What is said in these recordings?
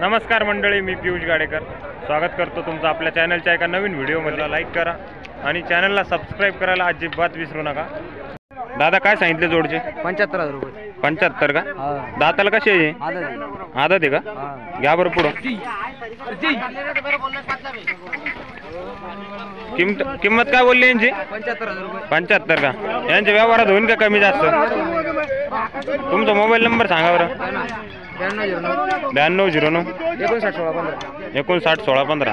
नमस्कार मंडळी, मी पियुष गाडेकर स्वागत करतो तुमचं आपल्या चॅनलच्या एका नवीन व्हिडिओमध्ये। लाईक करा आणि चॅनलला सबस्क्राईब करायला अजिबात विसरू नका। दादा काय सांगितले जोडचे? 75,000 रुपये। 75 का? दाताला कसे आहे? आदत आहे का? घ्या बरं पुढं। किंमत काय बोलली यांची? 75,000 रुपये। 75 का? यांच्या व्यवहारात होईल का कमी जास्त? तुमचा मोबाईल नंबर सांगा बरं। 9209 591615।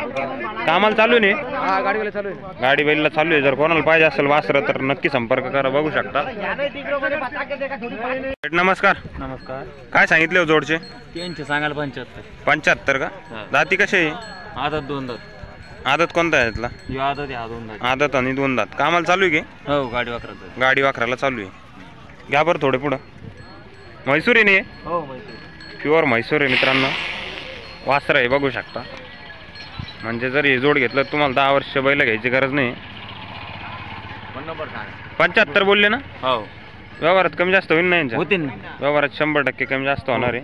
कामाला चालू आहे? गाडी बैलला चालू आहे। जर कोणाला पाहिजे असेल वासरं तर नक्की संपर्क करा, बघू शकता। नमस्कार। नमस्कार। काय सांगितले हो जोडचे? त्यांचे सांगायला 75। 75 का? दाती कसे आहे? आदत 2 दात। आदत कोणता आहे यातला? आदत आहे, 2 दात। आदत आणि 2 दात। कामाला चालू आहे की? हो, गाडी वाकरात। गाडी वाखराला चालू आहे। घ्या बरं थोडे पुढं। म्हैसूर आहे? हो, प्युअर म्हैसूर आहे मित्रांनो। वासर आहे, बघू शकता। म्हणजे जर हे जोड घेतलं तुम्हाला 10 वर्ष बैल घ्यायची गरज नाही। 75 बोलले ना? हो। व्यवहारात कमी जास्त होईल ना यांच्या? होतील। व्यवहारात 100% कमी जास्त होणार आहे।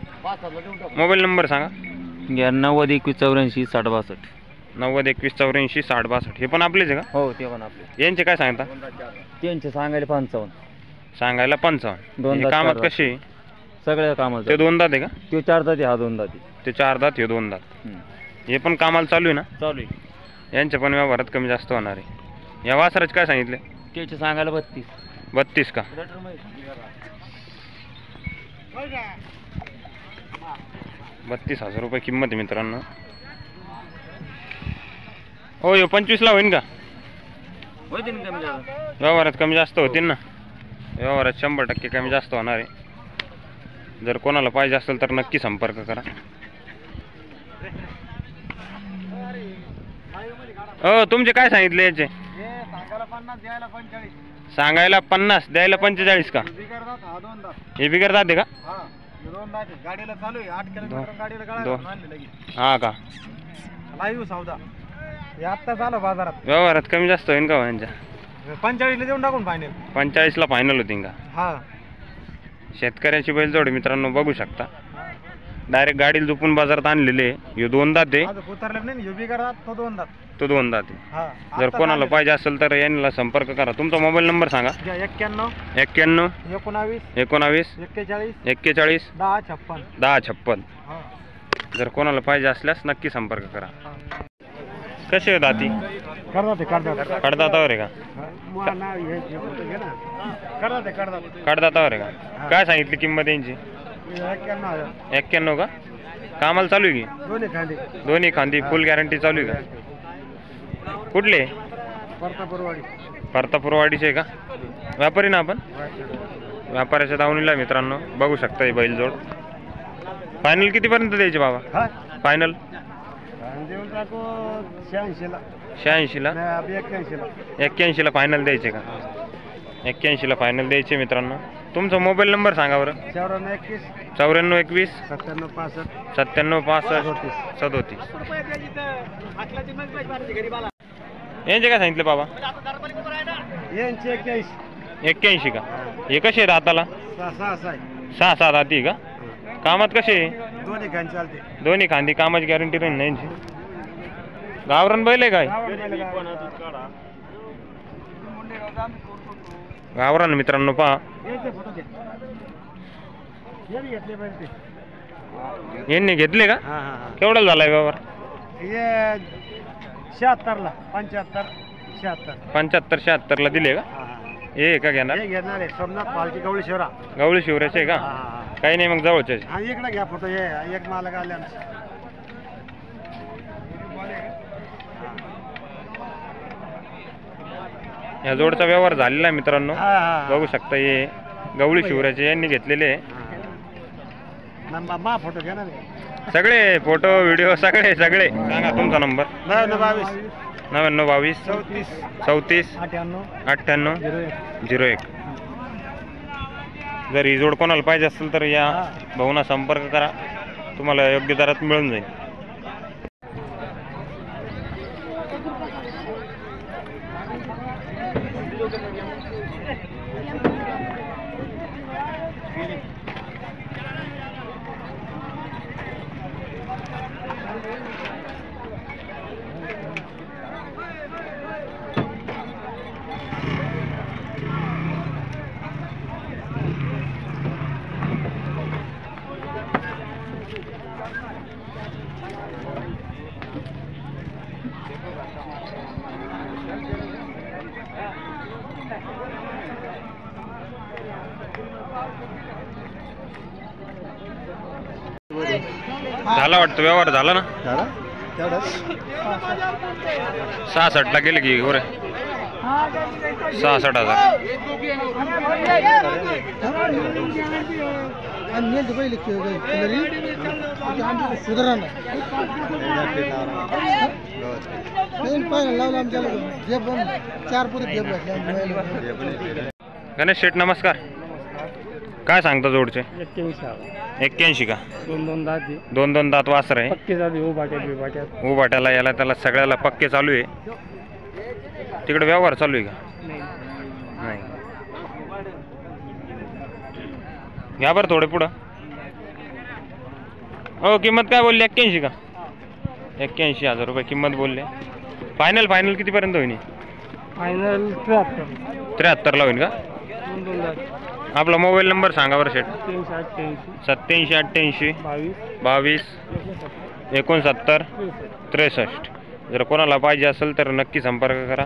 मोबाईल नंबर सांगा। 90 21 84 60 62। 90 21 84 60 62। हे पण आपलेच आहे का? हो, ते पण आपले। यांचे काय सांगता? त्यांचे सांगायला 55। सांगायला 55। दात कामात कसे? सगळ्या कामात। ते 2 दात आहे का? ते 4 दात आहे, हा 2 दात आहे। ते 4 दात, हे 2 दात। हे पण कामाला चालू आहे ना? चालू आहे। यांच्या पण व्यवहारात कमी जास्त होणार आहे। या वासराचे काय सांगितले? त्याचे सांगायला 32। 32 का? 32,000 रुपये किंमत आहे मित्रांनो। हो, 25 ला होईल का? होतील कमी जास्त। व्यवहारात कमी जास्त होतील ना? व्यवहारात 100% कमी जास्त होणार आहे। जर कोणाला पाहिजे असेल तर नक्की संपर्क करा। हो, तुमचे काय सांगितले याचे? सांगायला 50 द्यायला 45 का? हे बिगर जाते का? हा का? व्यवहारात कमी जास्त होईल का यांच्या? 45 देऊन टाकून फायनल। 45 ला फायनल होतील का? हा। शेतकऱ्याची बैलजोडी मित्रांनो, बघू शकता। डायरेक्ट गाडीला झोपून बाजारात आणलेले। हे 2 दात आहे, तो 2 दात। तो 2 दात आहे। जर कोणाला पाहिजे असेल तर यांना संपर्क करा। तुमचा मोबाईल नंबर सांगा। 91 91 19 19 41 41 10 56 10 56। जर कोणाला पाहिजे असल्यास नक्की संपर्क करा। कसे आहे दाती? कडदातावर आहे का? कडदातावर आहे का? काय सांगितली किंमत यांची? 91 का? कामाला चालू आहे की? दोन्ही खांदी फुल गॅरंटी चालू आहे का? कुठले? परतापूरवाडीचे आहे का? व्यापारी ना आपण? व्यापाऱ्याच्या दावणीला मित्रांनो, बघू शकता ही बैलजोड। फायनल कितीपर्यंत द्यायचे बाबा? फायनल 86 ला 81 ला फायनल द्यायचे का? 81 ला फायनल द्यायचे मित्रांनो। तुमचा मोबाईल नंबर सांगा बरं। 94 21 97 65 37। यांचे काय सांगितले बाबा? 81 का? हे कसे आहेत आताला? 6 दाती का? कामात कसे? दोन्ही खांदी कामाची गॅरंटी राहील ना यांची? गावरान बैल आहे काय? गावरान मित्रांनो पहा। यांनी घेतले का? केवढा झालाय व्यवहार? 76 ला 75 76 75 ला दिले का? हे का घेणार? सोमनाथ पालची गवळी शिवरा। गवळी शिवराचे का? काही नाही मग जवळचे। इकडे घ्या फोटो। एक मालक आले या जोडचा व्यवहार झालेला आहे मित्रांनो, बघू शकता। हे गवळी शिवराचे यांनी घेतलेले। फोटो घ्या ना। सगळे फोटो व्हिडिओ सगळे सांगा तुमचा नंबर। 99 22 34 98 01। जर ही जोड कोणाला पाहिजे असेल तर या भाऊना संपर्क करा, तुम्हाला योग्य दरात मिळून जाईल। झाला वाटतं व्यवहार झाला ना. 66 ला गेले की गोरे 66,000. गणेश शेठ नमस्कार. काय सांगता जोडचे? 81 का? 2 दात वासर आहे. उभाट्याला याला त्याला सगळ्याला पक्के चालू आहे. तिकडे व्यवहार चालू आहे का? नाही. या बरं थोडे पुढं. हो किंमत काय बोलली? 81 का? 81,000 रुपये किंमत बोलले. फायनल कितीपर्यंत होईल? फायनल 73 ला होईल का? आपला मोबाईल नंबर सांगा बरं शेठ. 8788 22 69 63. जर कोणाला पाहिजे असेल तर नक्की संपर्क करा.